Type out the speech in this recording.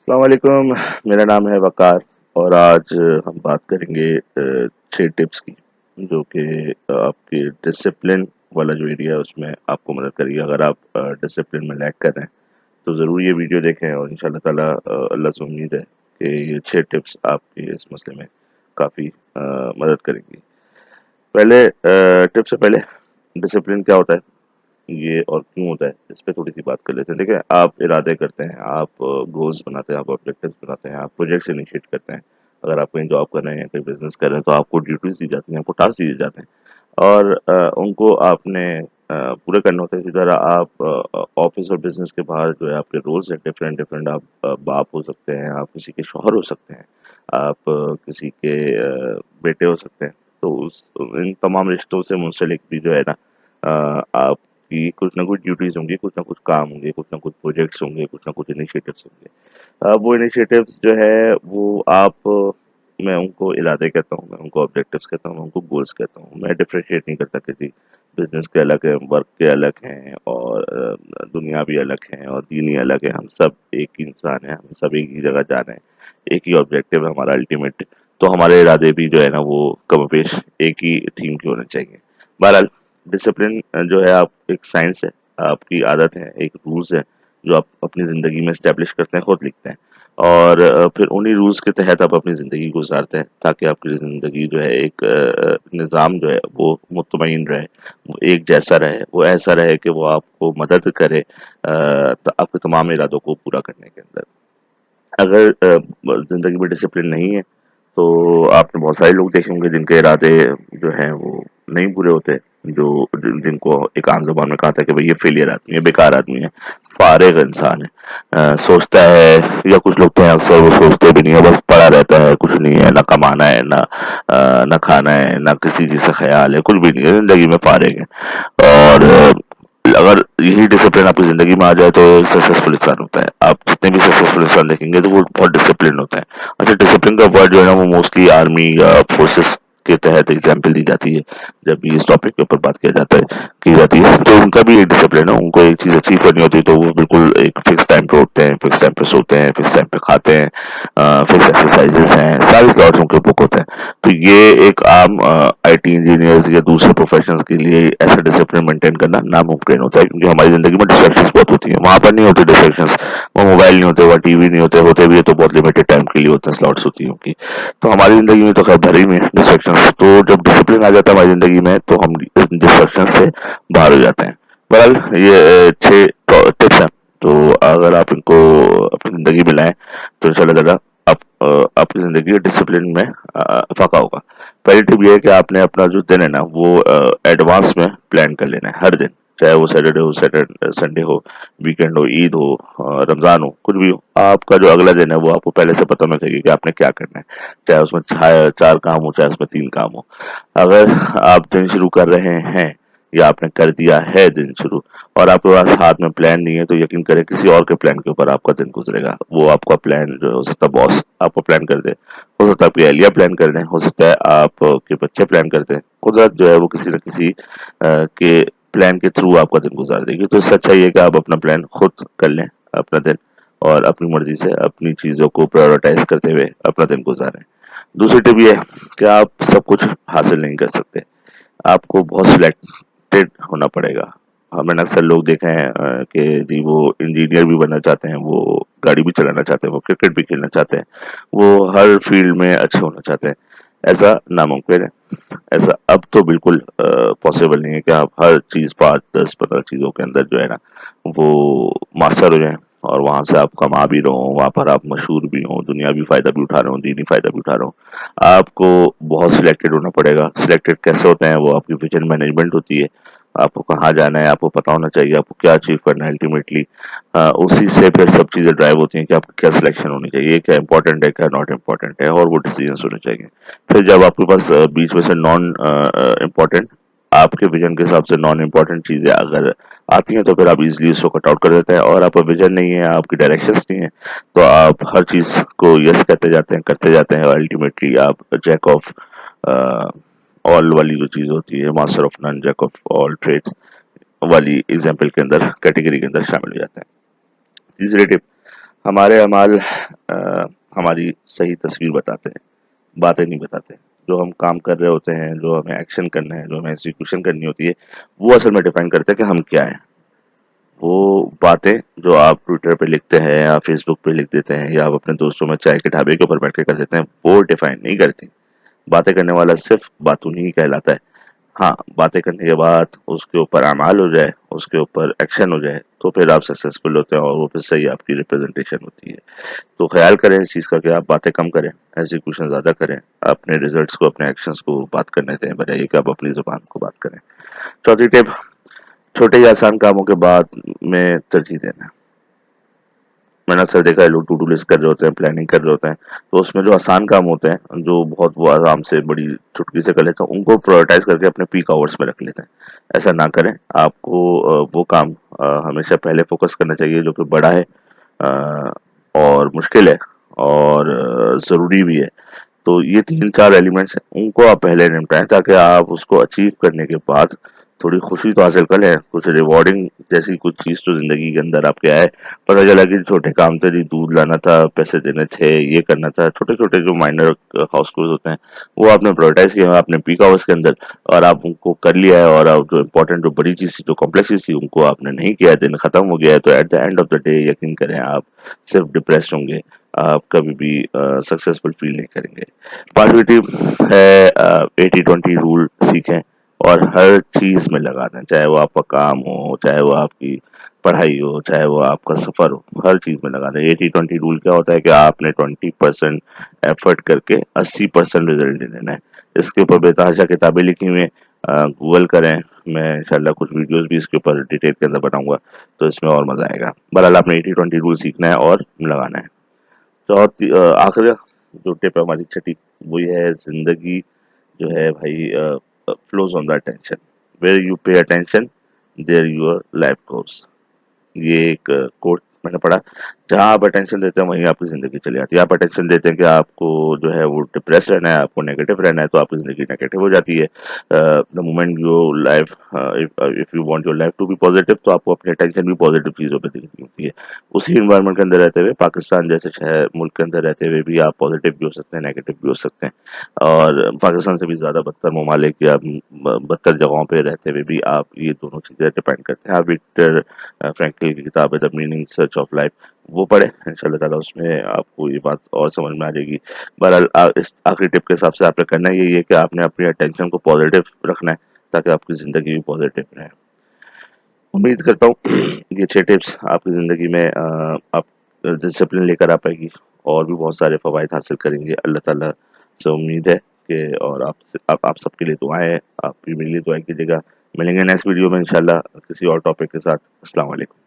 अस्सलाम वालेकुम। मेरा नाम है वकार और आज हम बात करेंगे 6 टिप्स की जो कि आपके डिसिप्लिन वाला जो एरिया है उसमें आपको मदद करेगी। अगर आप डिसिप्लिन में लैग कर रहे हैं तो ज़रूर ये वीडियो देखें और इंशाल्लाह ताला अल्लाह से उम्मीद है कि ये 6 टिप्स आपके इस मसले में काफ़ी मदद करेंगी। पहले टिप से पहले डिसिप्लिन क्या होता है ये और क्यों होता है, इस पे थोड़ी-सी बात कर लेते हैं। देखिए, आप इरादे करते हैं, आप गोल्स बनाते हैं, आप ऑब्जेक्टिव्स बनाते हैं, आप प्रोजेक्ट्स इनिशिएट करते हैं। अगर आप कहीं जॉब कर रहे हैं, कहीं बिज़नेस कर रहे हैं, तो आपको ड्यूटीज़ दी जाती हैं, आपको टास्क दिए जाते हैं और उनको आपने पूरे करने होते हैं। इसी तरह आप ऑफ़िस और बिज़नेस के बाहर जो है आपके रोल्स हैं डिफरेंट-डिफरेंट। आप बाप हो सकते हैं, आप किसी के शौहर हो सकते हैं, आप किसी के बेटे हो सकते हैं। तो उस इन तमाम रिश्तों से मुंसलिक भी जो है ना आप कि कुछ ना कुछ ड्यूटीज़ होंगी, कुछ ना कुछ काम होंगे, कुछ ना कुछ प्रोजेक्ट्स होंगे, कुछ ना कुछ इनिशिएटिव्स होंगे। वो इनिशिएटिव्स जो है वो मैं उनको इरादे कहता हूँ, मैं उनको ऑब्जेक्टिव्स कहता हूँ, मैं उनको गोल्स कहता हूँ। मैं डिफरेंशिएट नहीं करता किसी बिज़नेस के अलग हैं, वर्क के अलग हैं और दुनिया भी अलग है और दीन ही अलग है। हम सब एक ही इंसान हैं, हम सब एक ही जगह जा रहे हैं, एक ही ऑब्जेक्टिव है हमारा अल्टीमेट। तो हमारे इरादे भी जो है ना वो कमोबेश एक ही थीम के होने चाहिए। बहरहाल डिसिप्लिन जो है आप एक साइंस है, आपकी आदत है, एक रूल्स है जो आप अपनी ज़िंदगी में एस्टेब्लिश करते हैं, खुद लिखते हैं और फिर उन्हीं रूल्स के तहत आप अपनी ज़िंदगी गुज़ारते हैं ताकि आपकी ज़िंदगी जो है एक निज़ाम जो है वो मुतमईन रहे, वो एक जैसा रहे, वो ऐसा रहे कि वो आपको मदद करे आपके तमाम इरादों को पूरा करने के अंदर। अगर ज़िंदगी में डिसिप्लिन नहीं है, तो आपने बहुत सारे लोग देखे होंगे जिनके इरादे जो हैं वो नहीं पूरे होते, जो जिनको एक आम ज़ुबान में कहा था कि भई ये फेलियर आदमी है, बेकार आदमी है, फ़ारिग इंसान है। सोचता है या कुछ लोग तो हैं अक्सर वो सोचते भी नहीं है, बस पड़ा रहता है, कुछ नहीं है, ना कमाना है, ना खाना है, ना किसी चीज़ का ख़्याल है, कुछ भी नहीं है, ज़िंदगी में फ़ारिग है। और अगर यही डिसिप्लिन आपकी ज़िंदगी में आ जाए तो सक्सेसफुल इंसान होता है। आप जितने भी सक्सेसफुल इंसान देखेंगे तो वो बहुत डिसिप्लिन होते हैं। अच्छा, डिसिप्लिन का वर्ड जो है ना वो मोस्टली आर्मी या फोर्सेस के तहत एग्जाम्पल दी जाती है जब भी इस टॉपिक के ऊपर बात किया जाता है की जाती है। तो उनका भी एक डिसिप्लिन है, उनको एक चीज़ अचीव करनी होती है तो वो बिल्कुल एक फिक्स टाइम पे उठते हैं, फिक्स टाइम पे सोते हैं, फिक्स टाइम पे खाते हैं, फिक्स एक्सरसाइजेस हैं, सारे स्लॉट्स उनके बुक होते हैं। तो ये एक आम आईटी इंजीनियर्स या दूसरे प्रोफेशंस के लिए ऐसा डिसिप्लिन मेंटेन करना नामुमकिन होता है क्योंकि हमारी ज़िंदगी में डिस्ट्रैक्शंस बहुत होती हैं। वहाँ पर नहीं होती डिस्ट्रैक्शंस, वो मोबाइल नहीं होते, वो टीवी नहीं होते, होते भी है तो बहुत लिमिटेड टाइम के लिए होते हैं, स्लॉट्स होती हैं उनकी। तो हमारी ज़िंदगी में तो खैर भरी में है डिस्ट्रैक्शंस। तो जब डिसिप्लिन आ जाता है हमारी ज़िंदगी में तो हम इस डिस्ट्रैक्शंस से बाहर हो जाते हैं। बहरहाल ये 6 टिप्स हैं, तो अगर आप इनको अपनी ज़िंदगी में लाएँ तो इंशाल्लाह ताला आप आपकी ज़िंदगी डिसिप्लिन में फ़ाक़ा होगा। पहली टिप ये है कि आपने अपना जो दिन है ना वो एडवांस में प्लान कर लेना है हर दिन, चाहे वो सैटरडे हो, संडे हो, वीकेंड हो, ईद हो, रमज़ान हो, कुछ भी हो। आपका जो अगला दिन है वो आपको पहले से पता होना चाहिए कि आपने क्या करना है। चाहे उसमें 4 काम हो, चाहे उसमें 3 काम हो। अगर आप दिन शुरू कर रहे हैं या आपने कर दिया है दिन शुरू और आपके पास हाथ में प्लान नहीं है तो यकीन करें किसी और के प्लान के ऊपर आपका दिन गुजरेगा। वो आपका प्लान जो हो सकता है बॉस आपको प्लान कर दे, हो सकता है आपकी अहलिया प्लान कर दें, हो सकता है आपके बच्चे प्लान कर दें। कुदरत जो है वो किसी न किसी के प्लान के थ्रू आपका दिन गुजार देगी। तो इससे अच्छा ये है कि आप अपना प्लान खुद कर लें अपना दिन और अपनी मर्जी से अपनी चीज़ों को प्रायोरिटाइज करते हुए अपना दिन गुजारें। दूसरी टिप ये है कि आप सब कुछ हासिल नहीं कर सकते। आपको बहुत सिलेक्टेड होना पड़ेगा। मैंने अक्सर लोग देखे हैं कि जी वो इंजीनियर भी बनना चाहते हैं, वो गाड़ी भी चलाना चाहते हैं, वो क्रिकेट भी खेलना चाहते हैं, वो हर फील्ड में अच्छे होना चाहते हैं। ऐसा नामुमकिन है। ऐसा अब तो बिल्कुल पॉसिबल नहीं है कि आप हर चीज़ 5, 10, 15 चीज़ों के अंदर जो है ना वो मास्टर हो जाएँ और वहाँ से आप कमा भी रहे हो, वहाँ पर आप मशहूर भी हों, दुनियावी फ़ायदा भी उठा रहे हो, दीनी फ़ायदा भी उठा रहे हो। आपको बहुत सिलेक्टेड होना पड़ेगा। सिलेक्टेड कैसे होते हैं वो आपकी विज़न मैनेजमेंट होती है। आपको कहाँ जाना है, आपको पता होना चाहिए, आपको क्या अचीव करना है अल्टीमेटली। उसी से फिर सब चीज़ें ड्राइव होती हैं कि आपकी क्या सिलेक्शन होनी चाहिए, क्या इम्पोर्टेंट है, क्या नॉट इम्पोर्टेंट है और वो डिसीजंस होने चाहिए। फिर जब आपके पास बीच में से नॉन इम्पोर्टेंट आपके विज़न के हिसाब से नॉन इम्पोर्टेंट चीज़ें अगर आती हैं तो फिर आप ईज़िली उसको कट आउट कर देते हैं और आपका विज़न नहीं है, आपकी डायरेक्शंस नहीं है, तो आप हर चीज़ को यस कहते जाते हैं, करते जाते हैं और अल्टीमेटली आप जैक ऑफ अ, ऑल वाली जो चीज़ होती है, master of none, jack of all trades वाली एग्ज़ाम्पल के अंदर कैटेगरी के अंदर शामिल हो जाते हैं। तीसरी टिप, हमारे अमाल हमारी सही तस्वीर बताते हैं, बातें नहीं बताते। जो हम काम कर रहे होते हैं, जो हमें एक्शन करना है, जो हमें एग्जीक्यूशन करनी होती है, वो असल में डिफाइन करते हैं कि हम क्या हैं। वो बातें जो आप ट्विटर पे लिखते हैं या फेसबुक पे लिख देते हैं या आप अपने दोस्तों में चाय के ढाबे के ऊपर बैठ के कर देते हैं, वो डिफाइन नहीं करती। बातें करने वाला सिर्फ बातूनी ही कहलाता है। हाँ, बातें करने के बाद उसके ऊपर अमाल हो जाए, उसके ऊपर एक्शन हो जाए, तो फिर आप सक्सेसफुल होते हैं और वो फिर सही आपकी रिप्रेजेंटेशन होती है। तो ख्याल करें इस चीज़ का कि आप बातें कम करें, एग्जीक्यूशन ज़्यादा करें, अपने रिजल्ट्स को, अपने एक्शंस को बात करने दें, बजाय कि आप अपनी ज़ुबान को बात करें। चौथी टिप, छोटे या आसान कामों के बाद में तरजीह देना। मैंने अक्सर देखा है लोग टू डू लिस्ट कर रहे होते हैं, प्लानिंग कर रहे होते हैं, तो उसमें जो आसान काम होते हैं, जो बहुत वो आराम से बड़ी चुटकी से कर लेते हैं, उनको प्रायोरिटाइज करके अपने पीक आवर्स में रख लेते हैं। ऐसा ना करें। आपको वो काम हमेशा पहले फोकस करना चाहिए जो कि बड़ा है, अ, और मुश्किल है और ज़रूरी भी है। तो ये 3-4 एलिमेंट्स हैं, उनको आप पहले निपटाएँ ताकि आप उसको अचीव करने के बाद थोड़ी खुशी तो हासिल कर लें, कुछ रिवॉर्डिंग जैसी कुछ चीज़ तो ज़िंदगी के अंदर आपके आए। पता चला कि छोटे काम थे जी, दूध लाना था, पैसे देने थे, ये करना था, छोटे-छोटे जो माइनर हाउस चोर्स होते हैं, वो आपने प्रायोरिटाइज़ किए हैं अपने पीक आवर्स के अंदर और आप उनको कर लिया है और आप जो इम्पोर्टेंट जो बड़ी चीज़ थी, जो कॉम्प्लेक्स चीज़ थी, उनको आपने नहीं किया है, दिन खत्म हो गया है, तो at the end of the day यकीन करें आप सिर्फ डिप्रेस्ड होंगे, आप कभी भी सक्सेसफुल फील नहीं करेंगे। पांचवी टिप है 80-20 रूल सीखें और हर चीज में लगा दें, चाहे वो आपका काम हो, चाहे वो आपकी पढ़ाई हो, चाहे वो आपका सफर हो, हर चीज में लगा दें। 80-20 रूल क्या होता है कि आपने 20% एफर्ट करके 80% रिजल्ट दे देना है। इसके ऊपर बेतहाशा किताबें लिखी हुई हैं, गूगल करें। मैं इंशाल्लाह कुछ वीडियोस भी इसके ऊपर डिटेल के अंदर बनाऊंगा, तो इसमें और मजा आएगा। बहरहाल आपने 80-20 रूल सीखना है और लगाना है। चौथी आखिरी जो टिप है हमारी छठी, वो ये है, जिंदगी जो है भाई flows on the attention, where you pay attention there your life goes. ये एक कोट मैंने पढ़ा, जहाँ आप अटेंशन देते हैं वहीं आपकी ज़िंदगी चली जाती है। आप अटेंशन देते हैं कि आपको जो है वो डिप्रेस रहना है, आपको नेगेटिव रहना है, तो आपकी ज़िंदगी नेगेटिव हो जाती है। The moment your life, if you want your life to be positive, तो आपको अपनी अटेंशन भी पॉजिटिव चीज़ों पे देनी होती है। उसी एनवायरनमेंट के अंदर रहते हुए, पाकिस्तान जैसे शहर मुल्क के अंदर रहते हुए भी आप पॉजिटिव भी हो सकते हैं, नेगेटिव भी हो सकते हैं। और पाकिस्तान से भी ज़्यादा बदतर ममालिक या बदतर जगहों पे रहते हुए भी आप ये दोनों चीज़ें डिपेंड करते हैं। आप विक्टर फ्रैंकल की किताब है the meaning search of life, वो पढ़ें इंशाल्लाह ताला, उसमें आपको ये बात और समझ में आ जाएगी। बहरहाल इस आखिरी टिप के हिसाब से आपने करना यही है कि आपने अपनी अटेंशन को पॉजिटिव रखना है ताकि आपकी ज़िंदगी भी पॉजिटिव रहे। उम्मीद करता हूँ ये 6 टिप्स आपकी ज़िंदगी में आप डिसिप्लिन लेकर आ पाएगी और भी बहुत सारे फ़वाइद हासिल करेंगे। अल्लाह ताला से उम्मीद है कि, और आप सबके लिए दुआएँ हैं, आप भी मेरे लिए दुआएँ कीजिएगा। मिलेंगे नेक्स्ट वीडियो में इंशाल्लाह किसी और टॉपिक के साथ। अस्सलाम वालेकुम।